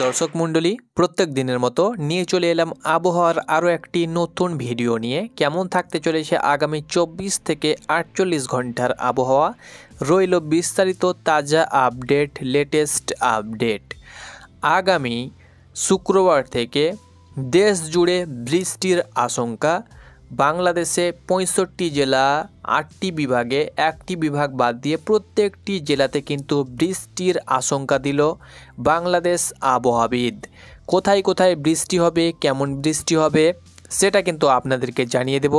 दर्शक मंडली प्रत्येक दिनेर मतो निये चले एलाम आबहावार आरो एकटी नतून भिडियो निये केमन थाकते चलेछे आगामी 24 থেকে 48 घंटार आबहावा रइल विस्तारित ताजा आपडेट लेटेस्ट आपडेट। आगामी शुक्रवार थेके देश जुड़े बृष्टिर आशंका। बांग्लादेशे 65 जिला 8टी विभागे एकटी विभाग बाद दिए प्रत्येकटी जेलाते किन्तु बृष्टिर आशंका दिल बांग्लादेश आबहावाविद। कोथाय कोथाय बृष्टि होबे केमन बृष्टि होबे सेटा किन्तु आपनादेरके जानिये देब।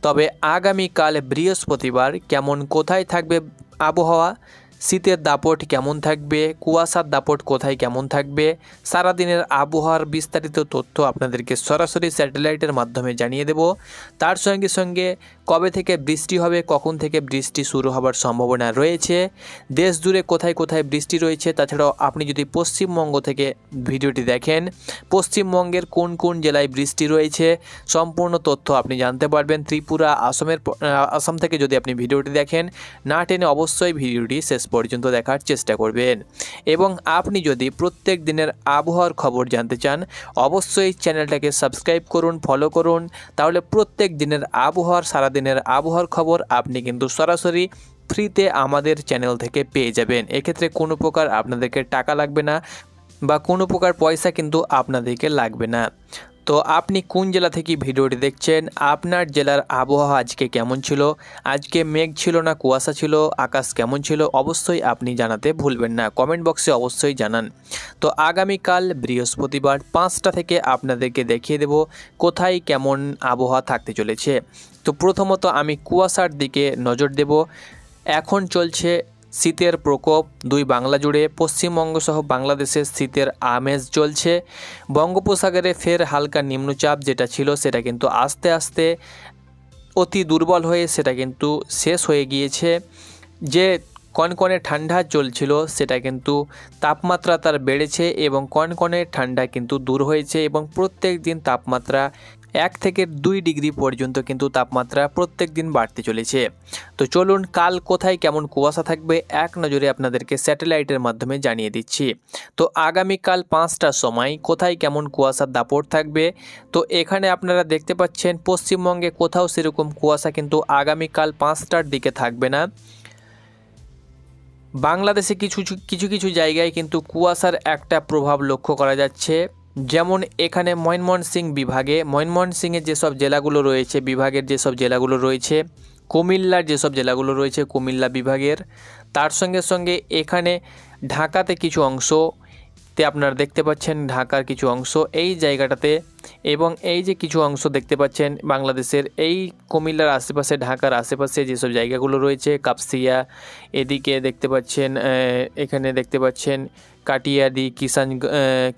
तबे आगामीकाल बृहस्पतिवार केमन कोथाय थाकबे आबहावा, शीतेर दापट केमन थाकबे, कुयाशार दापट कोथाय केमन थाकबे, सारा दिनेर आबहावार विस्तारित तथ्य आपनादेरके सरासरि सैटेलाइटेर माध्यमे जानिये देब। तार संगे संगे कबे थेके बृष्टि होबे, कखन थेके बृष्टि शुरू हबार सम्भावना रयेछे, देश जुड़े कोथाय कोथाय बृष्टि रयेछे। ताछाड़ाओ आपनि जोदि पश्चिमबंग थेके भिडियोटी देखें पश्चिमबंगेर कोन कोन जेलाय बृष्टि रयेछे सम्पूर्ण तथ्य आपनि जानते पारबेन। त्रिपुरा आसाम थेके जोदि आपनि भिडियोटी देखें ना टेने अवश्यई भिडियोटी शेष पर्यन्त देखार चेष्टा करबेन। एबं आपनि जोदि प्रत्येक दिनेर आबहावार खबर जानते चान अवश्यई चैनलटाके सबस्क्राइब करुन, फलो करुन, ताहले प्रत्येक दिनेर आबहावार सारा दिनेर आबहावार खबर आपनि किन्तु सरासरि फ्रीते आमादेर चैनल थेके पेये जाबेन। एक्षेत्रे कोनो प्रकार आपनादेरके टाका लागबे ना बा कोनो प्रकार पयसा किन्तु आपनादेरके लागबे ना। तो आपनी कोन जेला थेके भिडियोटी देखছেন, आपनार जेलार आबहावा आजके केमन छिलो, आजके मेघ छिलो ना कुयाशा छिलो, आकाश केमन छिलो अवश्यई आपनी जानाते भूलबेन ना, कमेंट बक्से अवश्यई जानान। तो आगामीकाल बृहस्पतिवार 5टा थेके आपनादेरके देखिए देब कोथाय केमन आबहावा थाकते चलेछे। तो प्रथमत आमी कुयाशार दिके नजर देब। एखन चलछे शीतेर प्रकोप दुई बांगला जुड़े, पश्चिमबंग सह बांग्लादेशे शीतेर आमेज चलछे। बंगोपसागरे फेर हालका निम्नचाप जेटा छिलो सेटा किन्तु आस्ते आस्ते अति दुर्बल हये सेटा किन्तु शेष हये गियेछे। जे कनकने ठंडा चलछिलो सेटा किन्तु तापमात्रा तार बेड़ेछे एबं कनकने ठंडा किन्तु दूर हयेछे एबं प्रत्येक दिन तापमात्रा 1 থেকে 2 डिग्री पर्यन्त किन्तु तापमात्रा प्रत्येक दिन बाड़ते चलेछे। तो चलुन काल कोथाय केमन कुयाशा थाकबे एक नजरे आपनादेरके सैटेलाइटेर माध्यमे जानिये दिচ্ছি। तो आगामीकाल 5टार समय कोथाय केमन कुयाशार दापट थाकबे। तो एखाने आपनारा देखते पाच्छेन पश्चिमबंगे कोथाओ सेरकम कुयाशा किन्तु आगामीकाल 5टार दिके थाकबे ना। बांग्लादेशे किछु किछु जायगाय किन्तु कुयाशार एकटा प्रभाव लक्ष्य करा जाच्छे। जेमन एखाने मयमनसिंह विभागे मयमनसिंहेर जेसब जेलागुलो रयेछे विभागेर जेसब जेलागुलो रयेछे, कुमिल्लार जेसब जेलागुलो रयेछे कुमिल्ला विभागेर, तार संगे संगे एखाने ढाकाते किछु अंशते आपनारा देखते पाच्छेन ढाकार किछु अंश এই জায়গাটাতে এবং এই যে কিছু অংশ দেখতে পাচ্ছেন বাংলাদেশের এই কুমিল্লার আশেপাশে ঢাকার আশেপাশে যেসব জায়গাগুলো রয়েছে কাপসিয়া এদিকে দেখতে পাচ্ছেন, এখানে দেখতে পাচ্ছেন কাটিয়াদি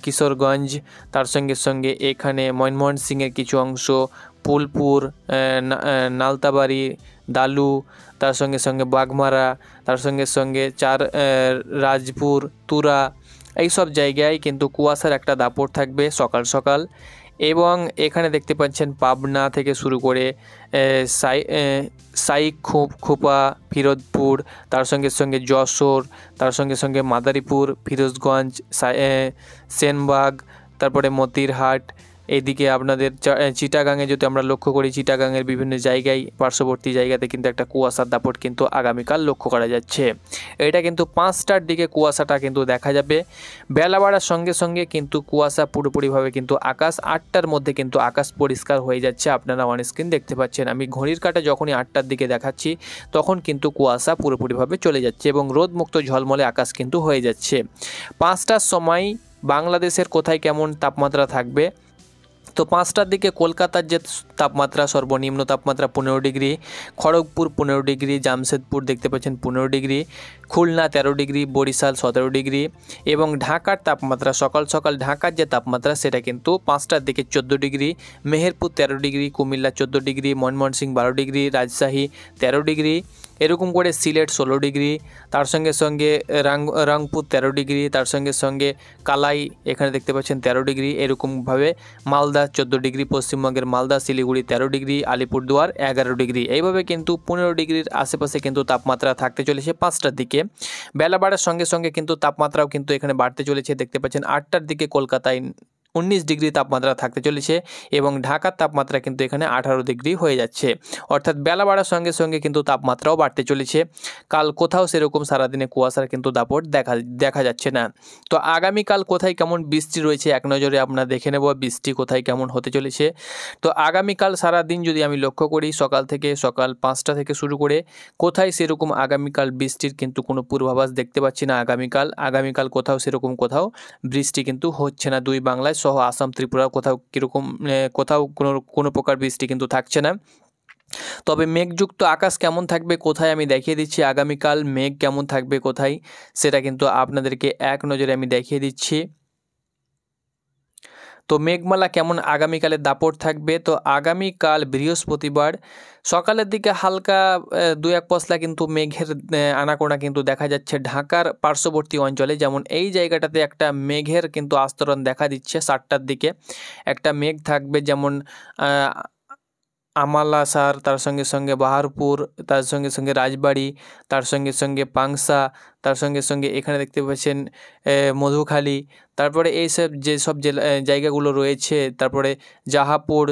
কিশোরগঞ্জ, তার সঙ্গে সঙ্গে এখানে ময়মনসিংহের কিছু অংশ ফুলপুর, নালতাবাড়ি, দালু, তার সঙ্গে সঙ্গে বাগমারা, তার সঙ্গে সঙ্গে রাজপুর, তুরা এই সব জায়গায় কিন্তু কুয়াশার একটা দাপট থাকবে সকাল সকাল। এবং এখানে দেখতে পাচ্ছেন পাবনা থেকে শুরু করে সাইখোপা, ফিরোজপুর, তার সঙ্গে সঙ্গে যশোর, তার সঙ্গে সঙ্গে মাদারীপুর, ফিরোজগঞ্জ, সেনবাগ, তারপরে মতিরহাট, এইদিকে আপনাদের চিটাগাংয়ে যদি আমরা লক্ষ্য করি চিটাগাংয়ের বিভিন্ন জায়গায় পার্শ্ববর্তী জায়গাতে কিন্তু একটা কুয়াশার দাপট কিন্তু আগামীকাল লক্ষ্য করা যাচ্ছে। এটা কিন্তু 5টার দিকে কুয়াশাটা কিন্তু দেখা যাবে। বেলা বাড়ার সঙ্গে সঙ্গে কিন্তু কুয়াশা পুরোপুরিভাবে কিন্তু আকাশ 8টার মধ্যে কিন্তু আকাশ পরিষ্কার হয়ে যাচ্ছে। আপনারা অন স্ক্রিন দেখতে পাচ্ছেন আমি ঘড়ির কাঁটা যখনই 8টার দিকে দেখাচ্ছি তখন কিন্তু কুয়াশা পুরোপুরিভাবে চলে যাচ্ছে এবং রোদমুক্ত ঝলমলে আকাশ কিন্তু হয়ে যাচ্ছে। 5টার সময় বাংলাদেশের কোথায় কেমন তাপমাত্রা থাকবে। তো 5টার দিকে কলকাতার যে তাপমাত্রা সর্বনিম্ন তাপমাত্রা 15 ডিগ্রি, খড়গপুর 15 ডিগ্রি, জামশেদপুর দেখতে পাচ্ছেন 15 degree, Khulna 13 degree, Barishal 17 degree এবং ঢাকার তাপমাত্রা সকাল সকাল ঢাকার যে তাপমাত্রা সেটা কিন্তু 5টার দিকে 14 degree, Meherpur 13 degree, Comilla 14 degree, Mymensingh 12 degree, Rajshahi 13 degree এরকম করে সিলেট 16 ডিগ্রি, তার সঙ্গে সঙ্গে রংপুর 13 ডিগ্রি, তার সঙ্গে সঙ্গে কালাই এখানে দেখতে পাচ্ছেন 13 ডিগ্রি, এরকমভাবে মালদা 14 ডিগ্রি, পশ্চিমবঙ্গের মালদা, শিলিগুড়ি 13 ডিগ্রি, আলিপুরদুয়ার 11 ডিগ্রি, এইভাবে কিন্তু 15 ডিগ্রির আশেপাশে কিন্তু তাপমাত্রা থাকতে চলেছে 5টার দিকে। বেলা বাড়ার সঙ্গে সঙ্গে কিন্তু তাপমাত্রাও কিন্তু এখানে বাড়তে চলেছে, দেখতে পাচ্ছেন 8টার দিকে কলকাতায় 19 ডিগ্রি তাপমাত্রা থাকতে চলেছে এবং ঢাকার তাপমাত্রা কিন্তু এখানে 18 ডিগ্রি হয়ে যাচ্ছে, অর্থাৎ বেলা বাড়ার সঙ্গে সঙ্গে কিন্তু তাপমাত্রাও বাড়তে চলেছে। কাল কোথাও সেরকম সারাদিনে কুয়াশার কিন্তু দাপট দেখা যাচ্ছে না। তো আগামীকাল কোথায় কেমন বৃষ্টি রয়েছে এক নজরে আমরা দেখে নেব, বৃষ্টি কোথায় কেমন হতে চলেছে। তো আগামীকাল সারাদিন যদি আমি লক্ষ্য করি, সকাল 5টা থেকে শুরু করে কোথায় সেরকম আগামীকাল বৃষ্টির কিন্তু কোনো পূর্বাভাস দেখতে পাচ্ছি না। আগামীকাল কোথাও বৃষ্টি কিন্তু হচ্ছে না, দুই বাংলায় সহ আসাম ত্রিপুরা কোথাও কোনো প্রকার বৃষ্টি কিন্তু থাকছে না। তবে মেঘযুক্ত আকাশ কেমন থাকবে কোথায় আমি দেখিয়ে দিচ্ছি, আগামীকাল মেঘ কেমন থাকবে কোথায় সেটা কিন্তু আপনাদেরকে এক নজরে আমি দেখিয়ে দিচ্ছি। তো মেঘমালা কেমন আগামীকালের দাপট থাকবে, তো আগামীকাল বৃহস্পতিবার সকালের দিকে হালকা 2-1 পশলা কিন্তু মেঘের আনাগোনা কিন্তু দেখা যাচ্ছে ঢাকার পার্শ্ববর্তী অঞ্চলে, যেমন এই জায়গাটাতে একটা মেঘের কিন্তু আস্তরণ দেখা দিচ্ছে। 7টার দিকে একটা মেঘ থাকবে, যেমন আমালাসার, তার সঙ্গে সঙ্গে বাহারপুর, তার সঙ্গে সঙ্গে রাজবাড়ি, তার সঙ্গে সঙ্গে পাংশা, তার সঙ্গে সঙ্গে এখানে দেখতে পাচ্ছেন মধুখালী, তারপরে এইসব যেসব জায়গাগুলো রয়েছে, তারপরে জাহাপুর,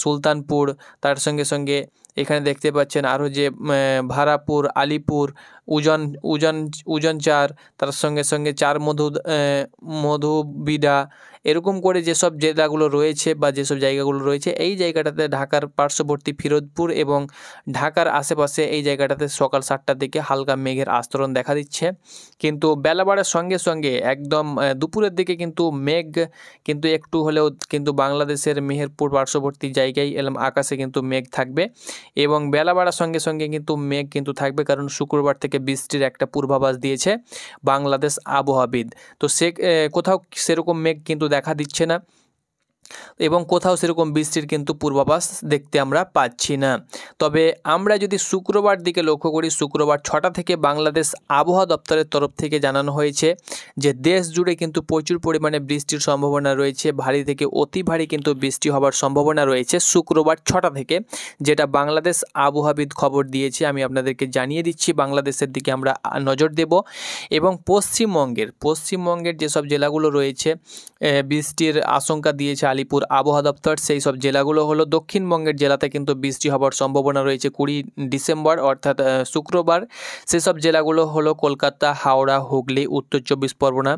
সুলতানপুর, তার সঙ্গে সঙ্গে এখানে দেখতে পাচ্ছেন আরও যে ভারাপুর, আলিপুর, উজনচার, তার সঙ্গে সঙ্গে মধুবিডা, এরকম করে যেসব জেলাগুলো রয়েছে বা যেসব জায়গাগুলো রয়েছে, এই জায়গাটাতে ঢাকার পার্শ্ববর্তী ফিরোজপুর এবং ঢাকার আশেপাশে এই জায়গাটাতে সকাল 7টার দিকে হালকা মেঘের আস্তরণ দেখা দিচ্ছে। কিন্তু বেলা বাড়ার সঙ্গে সঙ্গে একদম দুপুরের দিকে কিন্তু মেঘ কিন্তু একটু হলেও কিন্তু বাংলাদেশের মেহেরপুর পার্শ্ববর্তী জায়গায় আকাশে কিন্তু মেঘ থাকবে এবং বেলা বাড়ার সঙ্গে সঙ্গে কিন্তু মেঘ কিন্তু থাকবে, কারণ শুক্রবার থেকে বৃষ্টির একটা পূর্বাভাস দিয়েছে বাংলাদেশ আবহাওয়াবিদ। তো কোথাও সেরকম মেঘ কিন্তু দেখা দিচ্ছে না এবং কোথাও সেরকম বৃষ্টির কিন্তু পূর্বাভাস দেখতে আমরা পাচ্ছি না। তবে আমরা যদি শুক্রবার দিকে লক্ষ্য করি, শুক্রবার 6টা থেকে বাংলাদেশ আবহাওয়া দপ্তরের তরফ থেকে জানানো হয়েছে যে দেশ জুড়ে কিন্তু প্রচুর পরিমাণে বৃষ্টির সম্ভাবনা রয়েছে, ভারী থেকে অতি ভারী কিন্তু বৃষ্টি হওয়ার সম্ভাবনা রয়েছে শুক্রবার 6টা থেকে, যেটা বাংলাদেশ আবহাওয়াবিদ খবর দিয়েছে। আমি আপনাদেরকে জানিয়ে দিচ্ছি, বাংলাদেশের দিকে আমরা নজর দেব এবং পশ্চিমবঙ্গের যেসব জেলাগুলো রয়েছে বৃষ্টির আশঙ্কা দিয়েছে আলিপুর আবহাওয়া দপ্তর, সেই সব জেলাগুলো হলো দক্ষিণবঙ্গের জেলাতে কিন্তু বৃষ্টি হওয়ার সম্ভাবনা রয়েছে 20 ডিসেম্বর অর্থাৎ শুক্রবার। সেসব জেলাগুলো হলো কলকাতা, হাওড়া, হুগলি, উত্তর 24 পরগনা,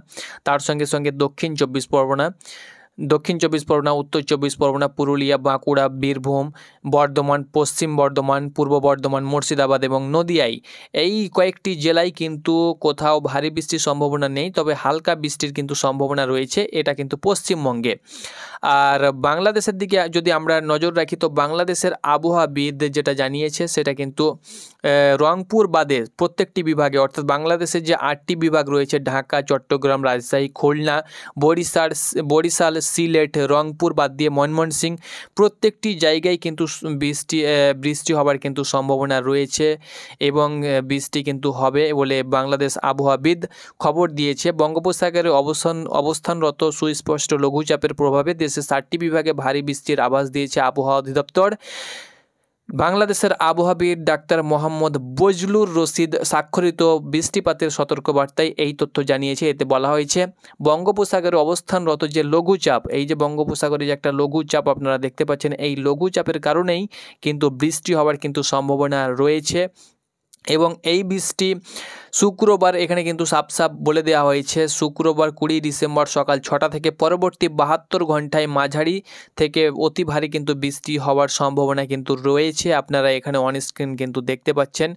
তার সঙ্গে সঙ্গে দক্ষিণ 24 পরগনা, উত্তর 24 পরগনা, পুরুলিয়া, বাঁকুড়া, বীরভূম, বর্ধমান, পশ্চিম বর্ধমান, পূর্ব বর্ধমান, মুর্শিদাবাদ এবং নদিয়ায়, এই কয়েকটি জেলায় কিন্তু কোথাও ভারী বৃষ্টির সম্ভাবনা নেই, তবে হালকা বৃষ্টির কিন্তু সম্ভাবনা রয়েছে, এটা কিন্তু পশ্চিমবঙ্গে। আর বাংলাদেশের দিকে যদি আমরা নজর রাখি, তো বাংলাদেশের আবহাওয়াবিদ যেটা জানিয়েছে সেটা কিন্তু রংপুর বাদে প্রত্যেকটি বিভাগে, অর্থাৎ বাংলাদেশের যে 8টি বিভাগ রয়েছে ঢাকা, চট্টগ্রাম, রাজশাহী, খুলনা, বরিশাল, সিলেট, রংপুর বাদ দিয়ে ময়মনসিংহ, প্রত্যেকটি জায়গায় কিন্তু বৃষ্টি হবার কিন্তু সম্ভাবনা রয়েছে এবং বৃষ্টি কিন্তু হবে বলে বাংলাদেশ আবহাওয়াবিদ খবর দিয়েছে। বঙ্গোপসাগরে অবস্থানরত সুস্পষ্ট লঘুচাপের প্রভাবে দেশের 7টি বিভাগে ভারী বৃষ্টির আভাস দিয়েছে আবহাওয়া অধিদপ্তর। বাংলাদেশের আবহাওয়াবিদ ডাক্তার মোহাম্মদ বজলুর রশিদ স্বাক্ষরিত বৃষ্টিপাতের সতর্কবার্তায় এই তথ্য জানিয়েছে। এতে বলা হয়েছে বঙ্গোপসাগরে অবস্থানরত যে লঘুচাপ, এই যে বঙ্গোপসাগরে যে একটা লঘুচাপ আপনারা দেখতে পাচ্ছেন, এই লঘুচাপের কারণেই কিন্তু বৃষ্টি হওয়ার কিন্তু সম্ভাবনা রয়েছে এবং এই বৃষ্টি শুক্রবার এখানে কিন্তু সাফ বলে দেওয়া হয়েছে, শুক্রবার 20 ডিসেম্বর সকাল 6টা থেকে পরবর্তী 72 ঘন্টায় মাঝারি থেকে অতি ভারী কিন্তু বৃষ্টি হওয়ার সম্ভাবনা কিন্তু রয়েছে। আপনারা এখানে অন স্ক্রিন কিন্তু দেখতে পাচ্ছেন,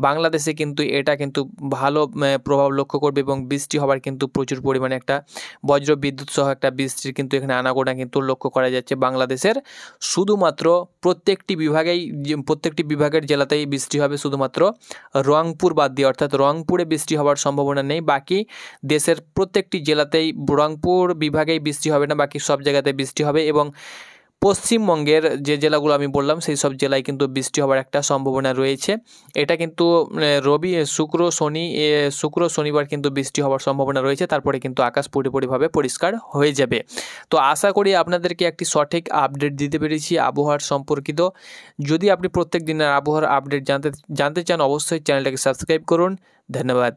বাংলাদেশে কিন্তু এটা কিন্তু ভালো প্রভাব লক্ষ্য করবে এবং বৃষ্টি হওয়ার কিন্তু প্রচুর পরিমাণে একটা বজ্র বিদ্যুৎ সহ একটা বৃষ্টির কিন্তু এখানে আনাগোনা কিন্তু লক্ষ্য করা যাচ্ছে বাংলাদেশের। শুধুমাত্র প্রত্যেকটি বিভাগের জেলাতেই বৃষ্টি হবে, শুধুমাত্র রংপুর বাদ দিয়ে, অর্থাৎ রংপুরে বৃষ্টি হওয়ার সম্ভাবনা নেই। বাকি দেশের প্রত্যেকটি জেলাতেই, রংপুর বিভাগেই বৃষ্টি হবে না, বাকি সব জায়গাতে বৃষ্টি হবে এবং পশ্চিমবঙ্গের যে জেলাগুলো আমি বললাম সেই সব জেলায় কিন্তু বৃষ্টি হওয়ার একটা সম্ভাবনা রয়েছে। এটা কিন্তু শুক্র শনিবার কিন্তু বৃষ্টি হওয়ার সম্ভাবনা রয়েছে, তারপরে কিন্তু আকাশ পুরোপুরিভাবে পরিষ্কার হয়ে যাবে। তো আশা করি আপনাদেরকে একটি সঠিক আপডেট দিতে পেরেছি আবহাওয়ার সম্পর্কিত। যদি আপনি প্রত্যেক দিনের আবহাওয়ার আপডেট জানতে চান অবশ্যই চ্যানেলটাকে সাবস্ক্রাইব করুন। ধন্যবাদ।